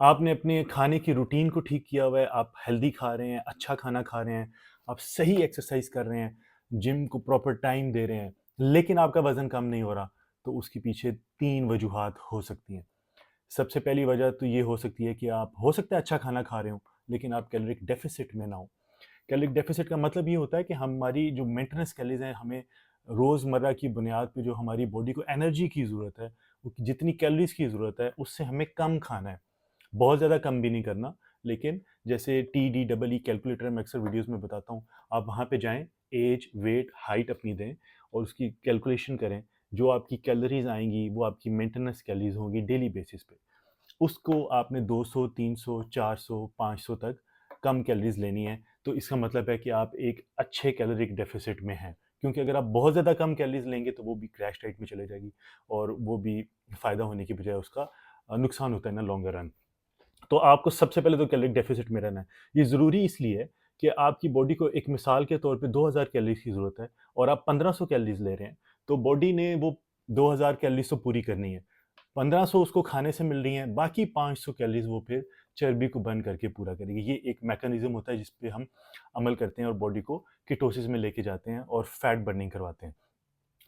आपने अपने खाने की रूटीन को ठीक किया हुआ है, आप हेल्दी खा रहे हैं, अच्छा खाना खा रहे हैं, आप सही एक्सरसाइज कर रहे हैं, जिम को प्रॉपर टाइम दे रहे हैं, लेकिन आपका वज़न कम नहीं हो रहा, तो उसके पीछे 3 वजूहात हो सकती हैं। सबसे पहली वजह तो ये हो सकती है कि आप हो सकता है अच्छा खाना खा रहे हो, लेकिन आप कैलोरिक डेफ़िसिट में ना हो। कैलोरिक डेफ़िसिट का मतलब ये होता है कि हमारी जो मेंटेनेंस कैलोरीज़ हैं, हमें रोज़मर्रा की बुनियाद पे जो हमारी बॉडी को एनर्जी की ज़रूरत है, वो जितनी कैलोरीज़ की ज़रूरत है, उससे हमें कम खाना है। बहुत ज़्यादा कम भी नहीं करना, लेकिन जैसे TDEE कैलकुलेटर मैं अक्सर वीडियोज़ में बताता हूँ, आप वहाँ पे जाएँ, ऐज, वेट, हाइट अपनी दें और उसकी कैलकुलेशन करें। जो आपकी कैलोरीज़ आएँगी, वो आपकी मेंटेनेंस कैलोरीज़ होंगी डेली बेसिस पे। उसको आपने 200, 300, 400, 500 तक कम कैलोरीज़ लेनी है, तो इसका मतलब है कि आप एक अच्छे कैलोरिक डेफ़िसिट में हैं। क्योंकि अगर आप बहुत ज़्यादा कम कैलोरीज़ लेंगे, तो वो भी क्रैश डाइट में चले जाएगी और वो भी फ़ायदा होने की बजाय उसका नुकसान होता है ना लॉन्गर रन। तो आपको सबसे पहले तो कैलोरिक डेफ़िसिट में रहना है। ये ज़रूरी इसलिए है कि आपकी बॉडी को एक मिसाल के तौर पे 2000 कैलोरीज़ की ज़रूरत है और आप 1500 कैलोरीज़ ले रहे हैं, तो बॉडी ने वो 2000 कैलोरीज़ तो पूरी करनी है। 1500 उसको खाने से मिल रही हैं, बाकी 500 कैलोरीज़ वो फिर चर्बी को बर्न करके पूरा करेगी। ये एक मैकेनिज़्म होता है जिस पे हम अमल करते हैं और बॉडी को कीटोसिस में लेके जाते हैं और फैट बर्निंग करवाते हैं।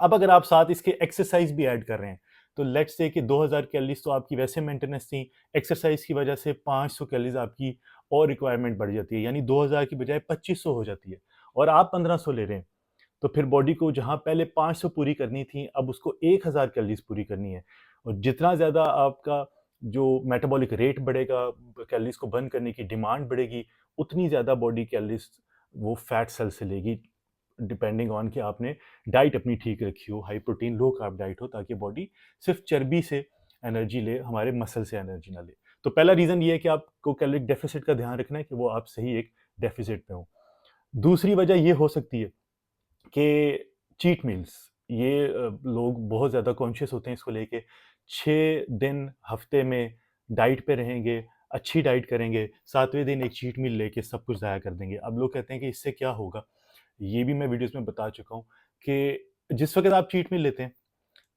अब अगर आप साथ इसके एक्सरसाइज भी ऐड कर रहे हैं, तो लेट्स से कि 2000 कैलोरीज़ तो आपकी वैसे मेंटेनेंस थी, एक्सरसाइज की वजह से 500 कैलोरीज़ आपकी और रिक्वायरमेंट बढ़ जाती है, यानी 2000 की बजाय 2500 हो जाती है और आप 1500 ले रहे हैं, तो फिर बॉडी को जहाँ पहले 500 पूरी करनी थी, अब उसको 1000 कैलोरीज़ पूरी करनी है और जितना ज़्यादा आपका जो मेटाबॉलिक रेट बढ़ेगा, कैलोरीज़ को बर्न करने की डिमांड बढ़ेगी, उतनी ज़्यादा बॉडी कैलोरीज़ वो फैट सेल से लेगी, डिपेंडिंग ऑन कि आपने डाइट अपनी ठीक रखी हो, high protein low carb diet हो ताकि बॉडी सिर्फ चर्बी से एनर्जी ले, हमारे मसल से एनर्जी ना ले। तो पहला रीज़न ये है कि आपको कैलोरिक डेफिसिट का ध्यान रखना है कि वो आप सही एक डेफिसिट पे हो। दूसरी वजह ये हो सकती है कि चीट मील्स, ये लोग बहुत ज़्यादा कॉन्शियस होते हैं इसको लेके। 6 दिन हफ्ते में डाइट पे रहेंगे, अच्छी डाइट करेंगे, 7वें दिन एक चीट मील लेके सब कुछ ज़ाया कर देंगे। अब लोग कहते हैं कि इससे क्या होगा? ये भी मैं वीडियोज़ में बता चुका हूँ कि जिस वक़्त आप चीट मील लेते हैं,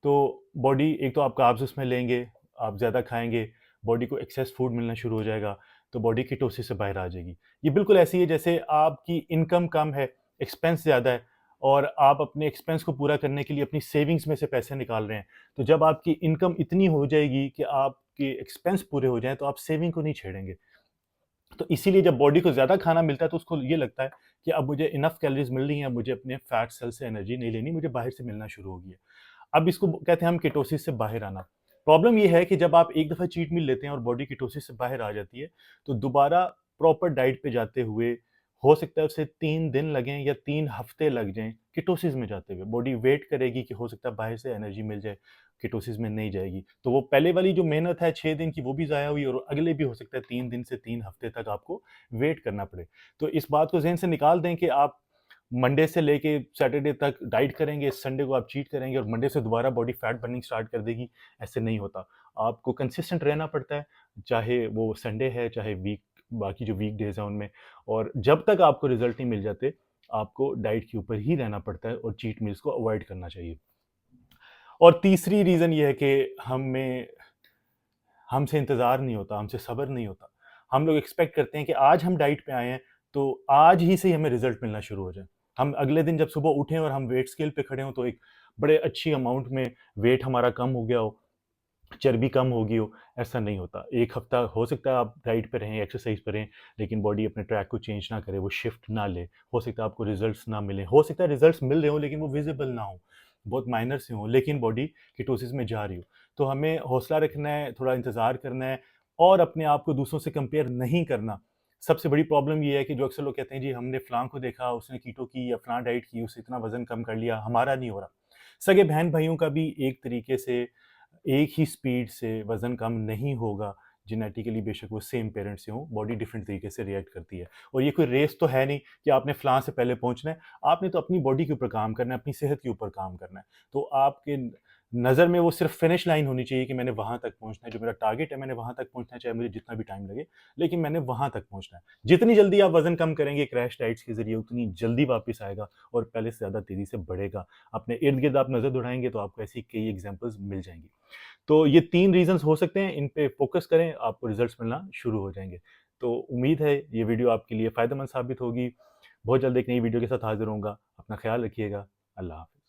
तो बॉडी एक तो आप कार्ब्स उसमें लेंगे, आप ज़्यादा खाएँगे, बॉडी को एक्सेस फूड मिलना शुरू हो जाएगा, तो बॉडी कीटोसिस से बाहर आ जाएगी। ये बिल्कुल ऐसे ही है जैसे आपकी इनकम कम है, एक्सपेंस ज़्यादा है और आप अपने एक्सपेंस को पूरा करने के लिए अपनी सेविंग्स में से पैसे निकाल रहे हैं। तो जब आपकी इनकम इतनी हो जाएगी कि आपके एक्सपेंस पूरे हो जाएँ, तो आप सेविंग को नहीं छेड़ेंगे। तो इसीलिए जब बॉडी को ज़्यादा खाना मिलता है तो उसको ये लगता है कि अब मुझे इनफ कैलोरीज़ मिल रही हैं, अब मुझे अपने फैट सेल से एनर्जी नहीं लेनी, मुझे बाहर से मिलना शुरू हो गई है। अब इसको कहते हैं हम कीटोसिस से बाहर आना। प्रॉब्लम ये है कि जब आप एक दफ़ा चीट मील लेते हैं और बॉडी कीटोसिस से बाहर आ जाती है, तो दोबारा प्रॉपर डाइट पे जाते हुए हो सकता है उसे 3 दिन लगें या 3 हफ्ते लग जाएँ कीटोसिस में जाते हुए। बॉडी वेट करेगी कि हो सकता है बाहर से एनर्जी मिल जाए, कीटोसिस में नहीं जाएगी। तो वो पहले वाली जो मेहनत है 6 दिन की वो भी ज़ाया हुई और अगले भी हो सकता है 3 दिन से 3 हफ्ते तक आपको वेट करना पड़े। तो इस बात को ज़हन से निकाल दें कि आप मंडे से लेके सैटरडे तक डाइट करेंगे, संडे को आप चीट करेंगे और मंडे से दोबारा बॉडी फैट बर्निंग स्टार्ट कर देगी, ऐसे नहीं होता। आपको कंसिस्टेंट रहना पड़ता है, चाहे वो संडे है, चाहे बाकी जो वीकडेज़ हैं उनमें और जब तक आपको रिज़ल्ट नहीं मिल जाते, आपको डाइट के ऊपर ही रहना पड़ता है और चीट मील्स को अवॉइड करना चाहिए। और तीसरी रीज़न ये है कि हमसे इंतज़ार नहीं होता, हमसे सब्र नहीं होता। हम लोग एक्सपेक्ट करते हैं कि आज हम डाइट पे आए हैं, तो आज ही से ही हमें रिज़ल्ट मिलना शुरू हो जाए। हम अगले दिन जब सुबह उठें और हम वेट स्केल पे खड़े हों, तो एक बड़े अच्छी अमाउंट में वेट हमारा कम हो गया हो, चर्बी कम हो गई हो, ऐसा नहीं होता। 1 हफ़्ता हो सकता है आप डाइट पे रहें, एक्सरसाइज़ पे रहें, लेकिन बॉडी अपने ट्रैक को चेंज ना करे, वो शिफ्ट ना ले। हो सकता है आपको रिज़ल्ट्स ना मिलें, हो सकता है रिज़ल्ट्स मिल रहे हों, लेकिन वो विज़िबल ना हों, बहुत माइनर से हों, लेकिन बॉडी कीटोसिस में जा रही हो। तो हमें हौसला रखना है, थोड़ा इंतज़ार करना है और अपने आप को दूसरों से कंपेयर नहीं करना। सबसे बड़ी प्रॉब्लम ये है कि जो अक्सर लोग कहते हैं, जी हमने फलाँ को देखा, उसने कीटो की या फलाँ डाइट की, उससे इतना वज़न कम कर लिया, हमारा नहीं हो रहा। सगे बहन-भाइयों का भी एक तरीके से एक ही स्पीड से वज़न कम नहीं होगा, जेनेटिकली बेशक वो सेम पेरेंट्स से हों, बॉडी डिफरेंट तरीके से रिएक्ट करती है। और ये कोई रेस तो है नहीं कि आपने फलाँ से पहले पहुँचना है, आपने तो अपनी बॉडी के ऊपर काम करना है, अपनी सेहत के ऊपर काम करना है। तो आपके नज़र में वो सिर्फ़ फिनिश लाइन होनी चाहिए कि मैंने वहाँ तक पहुँचना है, जो मेरा टारगेट है मैंने वहाँ तक पहुँचना है, चाहे मुझे जितना भी टाइम लगे, लेकिन मैंने वहाँ तक पहुँचना है। जितनी जल्दी आप वज़न कम करेंगे क्रैश डाइट्स के ज़रिए, उतनी जल्दी वापस आएगा और पहले से ज़्यादा तेज़ी से बढ़ेगा। अपने इर्द-गिर्द आप नज़र दौड़ाएँगे तो आपको ऐसी कई एग्ज़ाम्पल्स मिल जाएँगी। तो ये 3 रीज़न्स हो सकते हैं, इन पे फ़ोकस करें, आपको रिज़ल्ट्स मिलना शुरू हो जाएँगे। तो उम्मीद है ये वीडियो आपके लिए फ़ायदेमंद साबित होगी। बहुत जल्द एक नई वीडियो के साथ हाज़िर होऊँगा। अपना ख़्याल रखिएगा। अल्लाह हाफ़िज़।